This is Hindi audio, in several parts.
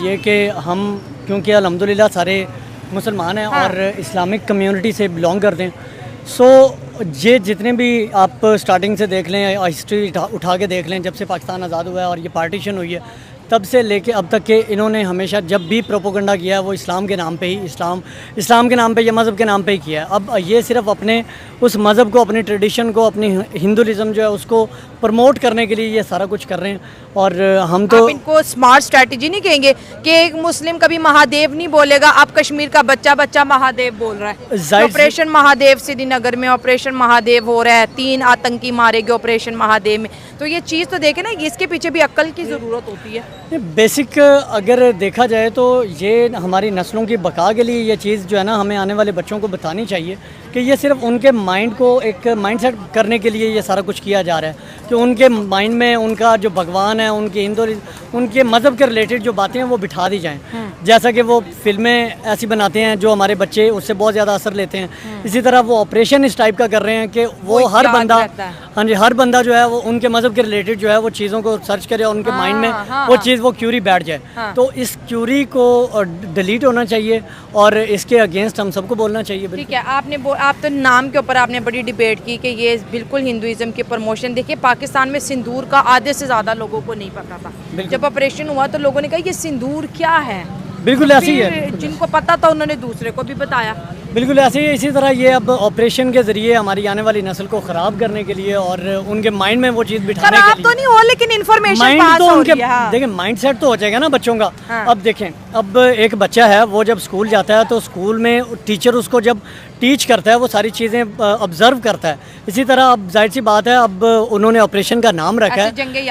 ये कि हम क्योंकि अल्हम्दुलिल्लाह सारे मुसलमान हैं और इस्लामिक कम्युनिटी से बिलोंग करते हैं, सो ये जितने भी आप स्टार्टिंग से देख लें, हिस्ट्री उठा के देख लें, जब से पाकिस्तान आज़ाद हुआ है और ये पार्टीशन हुई है, तब से लेके अब तक के इन्होंने हमेशा जब भी प्रोपोगंडा किया है वो इस्लाम के नाम पे ही, इस्लाम के नाम पे या मज़हब के नाम पे ही किया है। अब ये सिर्फ अपने उस मज़हब को, अपनी ट्रेडिशन को, अपनी हिंदुइज़्म जो है उसको प्रमोट करने के लिए ये सारा कुछ कर रहे हैं। और हम तो आप इनको स्मार्ट स्ट्रैटेजी नहीं कहेंगे कि एक मुस्लिम कभी महादेव नहीं बोलेगा, अब कश्मीर का बच्चा महादेव बोल रहा है। ऑपरेशन महादेव श्रीनगर में ऑपरेशन महादेव हो रहा है, 3 आतंकी मारे गए ऑपरेशन महादेव में। तो ये चीज़ तो देखे ना, इसके पीछे भी अक्ल की ज़रूरत होती है। बेसिक अगर देखा जाए तो ये हमारी नस्लों की बका के लिए ये चीज़ जो है ना, हमें आने वाले बच्चों को बतानी चाहिए कि ये सिर्फ उनके माइंड को एक माइंडसेट करने के लिए ये सारा कुछ किया जा रहा है कि उनके माइंड में उनका जो भगवान है, उनके उनके मज़हब के रिलेटेड जो बातें हैं वो बिठा दी जाएं। जैसा कि वो फिल्में ऐसी बनाते हैं जो हमारे बच्चे उससे बहुत ज़्यादा असर लेते हैं, इसी तरह वो ऑपरेशन इस टाइप का कर रहे हैं कि वो हर बंदा, हाँ जी, हर बंदा जो है वो उनके मज़हब के रिलेटेड जो है वो चीज़ों को सर्च करे और उनके माइंड में वो चीज़, वो क्यूरी बैठ जाए। तो इस क्यूरी को डिलीट होना चाहिए और इसके अगेंस्ट हम सबको बोलना चाहिए। ठीक है, आप तो नाम के ऊपर आपने बड़ी डिबेट की कि ये बिल्कुल हिंदुइज्म की प्रमोशन। देखिए, पाकिस्तान में सिंदूर का आधे से ज़्यादा लोगों को नहीं पता था। जब ऑपरेशन हुआ तो लोगों ने कहा ये सिंदूर क्या है, बिल्कुल ऐसी है। जिनको पता था उन्होंने दूसरे को भी बताया। बिल्कुल ऐसे ही। इसी तरह ये अब ऑपरेशन के ज़रिए हमारी आने वाली नस्ल को ख़राब करने के लिए और उनके माइंड में वो चीज़ बिठाने के लिए, तो नहीं हो लेकिन इन्फॉर्मेशन माइंड तो उनके, देखें माइंड सेट तो हो जाएगा ना बच्चों का। अब देखें, अब एक बच्चा है वो जब स्कूल जाता है तो स्कूल में टीचर उसको जब टीच करता है वो सारी चीज़ें ऑब्जर्व करता है। इसी तरह अब जाहिर सी बात है, अब उन्होंने ऑपरेशन का नाम रखा है, जंगें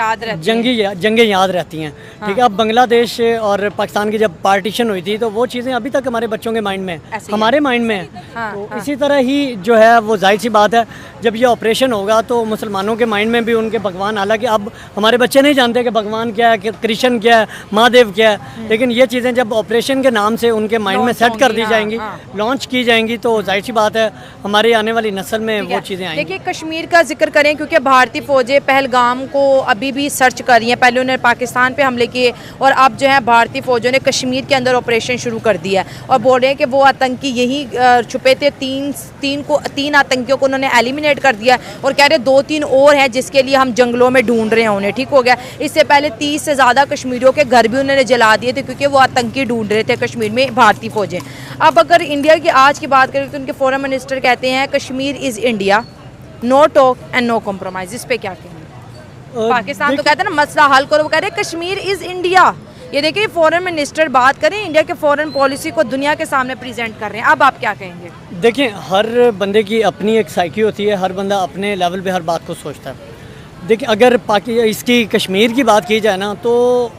याद रहती हैं। ठीक है, अब बांग्लादेश और पाकिस्तान की जब पार्टीशन हुई थी तो वो चीज़ें अभी तक हमारे बच्चों के माइंड में, हमारे माइंड में है। तो इसी तरह ही जो है वो जाहिर सी बात है, जब ये ऑपरेशन होगा तो मुसलमानों के माइंड में भी उनके भगवान, हालांकि अब हमारे बच्चे नहीं जानते कि भगवान क्या है, कि कृष्ण क्या है, महादेव क्या है, लेकिन ये चीज़ें जब ऑपरेशन के नाम से उनके माइंड में सेट कर दी जाएंगी, लॉन्च की जाएंगी, तो जाहिर सी बात है हमारी आने वाली नस्ल में वो चीज़ें आएंगी। देखिए, कश्मीर का जिक्र करें क्योंकि भारतीय फौजें पहलगाम को अभी भी सर्च कर रही हैं। पहले उन्होंने पाकिस्तान पे हमले किए और अब जो है भारतीय फौजों ने कश्मीर के अंदर ऑपरेशन शुरू कर दिया है और बोल रहे हैं कि वो आतंकी यही छुपे थे। 3 आतंकियों को उन्होंने एलिमिनेट कर दिया और कह रहे 2-3 और हैं जिसके लिए हम जंगलों में ढूंढ रहे हैं उन्हें। ठीक हो गया। इससे पहले 30 से ज़्यादा कश्मीरियों के घर भी उन्होंने जला दिए थे क्योंकि वो आतंकी ढूंढ रहे थे कश्मीर में भारतीय फौजें। अब अगर इंडिया की आज की बात करें तो उनके फॉरेन मिनिस्टर कहते हैं Kashmir is India, no talk and no compromise. इस पर क्या कहेंगे? पाकिस्तान तो कहते हैं ना मसला हल करो, वो कह रहे हैं कश्मीर इज़ इंडिया। ये देखिए, फॉरेन मिनिस्टर बात करें, इंडिया के फॉरेन पॉलिसी को दुनिया के सामने प्रेजेंट कर रहे हैं। अब आप क्या कहेंगे? देखिए, हर बंदे की अपनी एक साइकी होती है, हर बंदा अपने लेवल पे हर बात को सोचता है। देखिए, अगर इसकी कश्मीर की बात की जाए ना, तो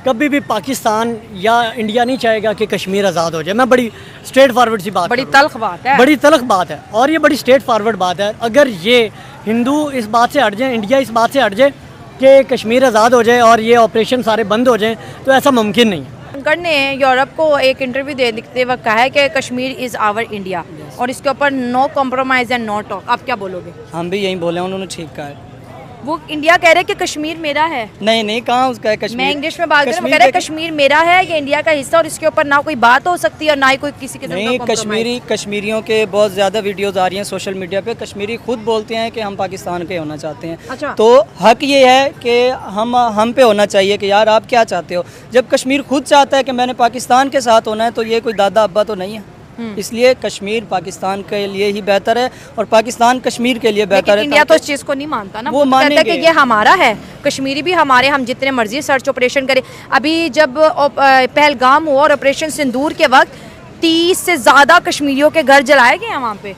कभी भी पाकिस्तान या इंडिया नहीं चाहेगा कि कश्मीर आज़ाद हो जाए। मैं बड़ी स्ट्रेट फॉरवर्ड सी बात, बड़ी तल्ख बात है, बड़ी तल्ख बात है और ये बड़ी स्ट्रेट फॉरवर्ड बात है। अगर ये हिंदू इस बात से हट जाए, इंडिया इस बात से हट जाए कि कश्मीर आज़ाद हो जाए और ये ऑपरेशन सारे बंद हो जाएं, तो ऐसा मुमकिन नहीं है। शंकर ने यूरोप को एक इंटरव्यू देते वक्त कहा है कि कश्मीर इज़ आवर इंडिया और इसके ऊपर no compromise and no talk. आप क्या बोलोगे? हम भी यही बोले, उन्होंने ठीक कहा है। वो इंडिया कह रहे हैं कि कश्मीर मेरा है। नहीं, कहाँ उसका है कश्मीर? मैं इंग्लिश में बात कर रहा हूँ, कह रहे हैं कश्मीर मेरा है, ये इंडिया का हिस्सा और इसके ऊपर ना कोई बात हो सकती है और ना ही कोई किसी के नहीं। कश्मीरियों के बहुत ज़्यादा वीडियोज़ आ रही हैं सोशल मीडिया पे। कश्मीरी खुद बोलते हैं कि हम पाकिस्तान के होना चाहते हैं। अच्छा। तो हक ये है कि हम पे होना चाहिए कि यार आप क्या चाहते हो। जब कश्मीर खुद चाहता है कि मैंने पाकिस्तान के साथ होना है, तो ये कोई दादा अब्बा तो नहीं है। इसलिए कश्मीर पाकिस्तान के लिए ही बेहतर है और पाकिस्तान कश्मीर के लिए बेहतर है। इंडिया तो इस चीज़ को नहीं मानता ना, वो मानेंगे कहता है कि ये हमारा है, कश्मीरी भी हमारे, हम जितने मर्जी सर्च ऑपरेशन करें। अभी जब पहलगाम हुआ और ऑपरेशन सिंदूर के वक्त 30 से ज़्यादा कश्मीरियों के घर जलाए गए हैं वहाँ पे।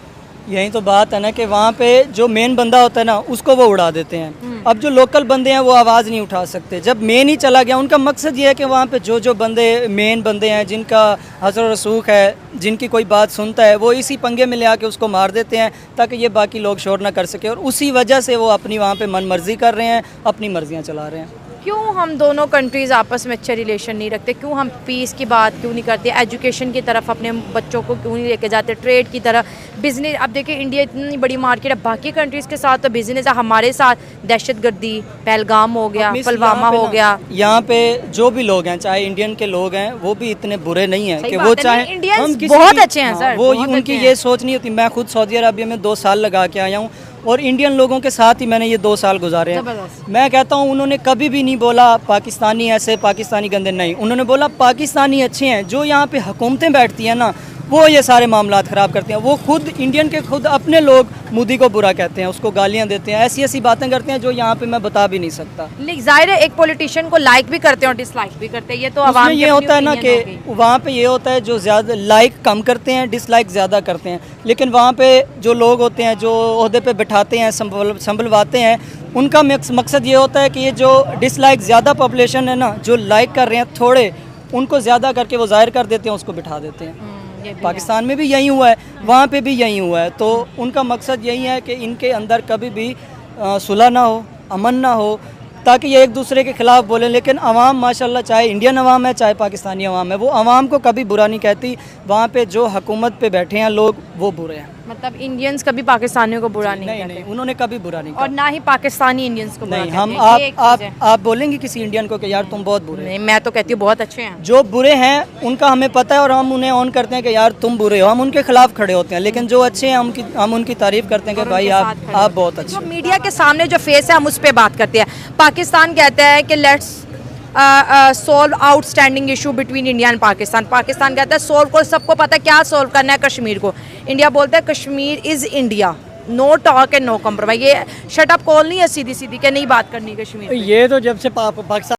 यही तो बात है ना कि वहाँ पे जो मेन बंदा होता है ना, उसको वो उड़ा देते हैं। अब जो लोकल बंदे हैं वो आवाज़ नहीं उठा सकते। जब मेन ही चला गया, उनका मकसद ये है कि वहाँ पे जो बंदे मेन बंदे हैं, जिनका हज़र रसूख है, जिनकी कोई बात सुनता है, वो इसी पंगे में ले आके उसको मार देते हैं ताकि ये बाकी लोग शोर ना कर सके और उसी वजह से वो अपनी वहाँ पे मन मर्जी कर रहे हैं, अपनी मर्जियाँ चला रहे हैं। क्यों हम दोनों कंट्रीज़ आपस में अच्छे रिलेशन नहीं रखते? क्यों हम पीस की बात क्यों नहीं करते? एजुकेशन की तरफ अपने बच्चों को क्यों नहीं लेके जाते? ट्रेड की तरफ, बिजनेस। अब देखिए इंडिया इतनी बड़ी मार्केट है, बाकी कंट्रीज़ के साथ तो बिजनेस है, हमारे साथ दहशतगर्दी, पहलगाम हो गया, पुलवामा हो गया। यहाँ पे जो भी लोग हैं, चाहे इंडियन के लोग हैं, वो भी इतने बुरे नहीं हैं सही कि बात वो है, चाहे नहीं, इंडियंस हम किसी बहुत भी- अच्छे हैं हाँ, सर, वो बहुत उनकी अच्छे ये सोच नहीं होती। मैं खुद सऊदी अरबिया में 2 साल लगा के आया हूँ और इंडियन लोगों के साथ ही मैंने ये 2 साल गुजारे हैं। ज़बरदस्त। मैं कहता हूँ उन्होंने कभी भी नहीं बोला पाकिस्तानी ऐसे, पाकिस्तानी गंदे, नहीं। उन्होंने बोला पाकिस्तानी अच्छे हैं, जो यहाँ पे हुकूमतें बैठती हैं ना, वो ये सारे मामलात ख़राब करते हैं। वो खुद इंडियन के खुद अपने लोग मोदी को बुरा कहते हैं, उसको गालियाँ देते हैं, ऐसी ऐसी बातें करते हैं जो यहाँ पे मैं बता भी नहीं सकता। लेकिन जाहिर है एक पॉलिटिशियन को लाइक भी करते हैं और डिसलाइक भी करते हैं, ये तो आवाम उसमें की ये अपनी होता है ना opinion हो कि गई। वहाँ पे ये होता है जो ज़्यादा लाइक कम करते हैं, डिसलाइक ज़्यादा करते हैं। लेकिन वहाँ पे जो लोग होते हैं, जो ओहदे पे बिठाते हैं, संभलवाते हैं, उनका मकसद ये होता है कि ये जो डिसलाइक ज़्यादा पॉपुलेशन है ना, जो लाइक कर रहे हैं थोड़े, उनको ज़्यादा करके वो जाहिर कर देते हैं, उसको बिठा देते हैं। ये भी पाकिस्तान में भी यही हुआ है, वहाँ पे भी यही हुआ है। तो उनका मकसद यही है कि इनके अंदर कभी भी सुलह ना हो, अमन ना हो, ताकि ये एक दूसरे के खिलाफ बोले। लेकिन अवाम माशाल्लाह, चाहे इंडियन अवाम है चाहे पाकिस्तानी अवाम है, वो अवाम को कभी बुरा नहीं कहती। वहाँ पे जो हुकूमत पे बैठे हैं लोग, वो बुरे हैं। मतलब इंडियंस कभी पाकिस्तानियों को बुरा नहीं नहीं कहते नहीं, उन्होंने कभी बुरा नहीं और कहा। ना ही पाकिस्तानी इंडियंस को बुरा नहीं, कहते हम हैं। ये एक चीज़ है। आप बोलेंगे किसी इंडियन को कि यार तुम बहुत बुरे हो। नहीं, मैं तो कहती हूँ बहुत अच्छे हैं। जो बुरे हैं उनका हमें पता है और हम उन्हें ऑन करते हैं कि यार तुम बुरे हो, हम उनके खिलाफ खड़े होते हैं। लेकिन जो अच्छे हैं हम उनकी तारीफ करते हैं कि और भाई उनके साथ खड़े आप होते बहुत हैं। अच्छे जो हो। मीडिया के सामने जो फेस है हम उस पर बात करते हैं। पाकिस्तान कहता है कि let's solve outstanding issue between India and Pakistan. Pakistan कहता है सोल्व को, सबको पता है क्या सोल्व करना है कश्मीर को। इंडिया बोलता है Kashmir is India, no talk and no compromise. ये शट अप कॉल नहीं है सीधी सीधी कि नहीं बात करनी कश्मीर पे। ये तो जब से पाकिस्तान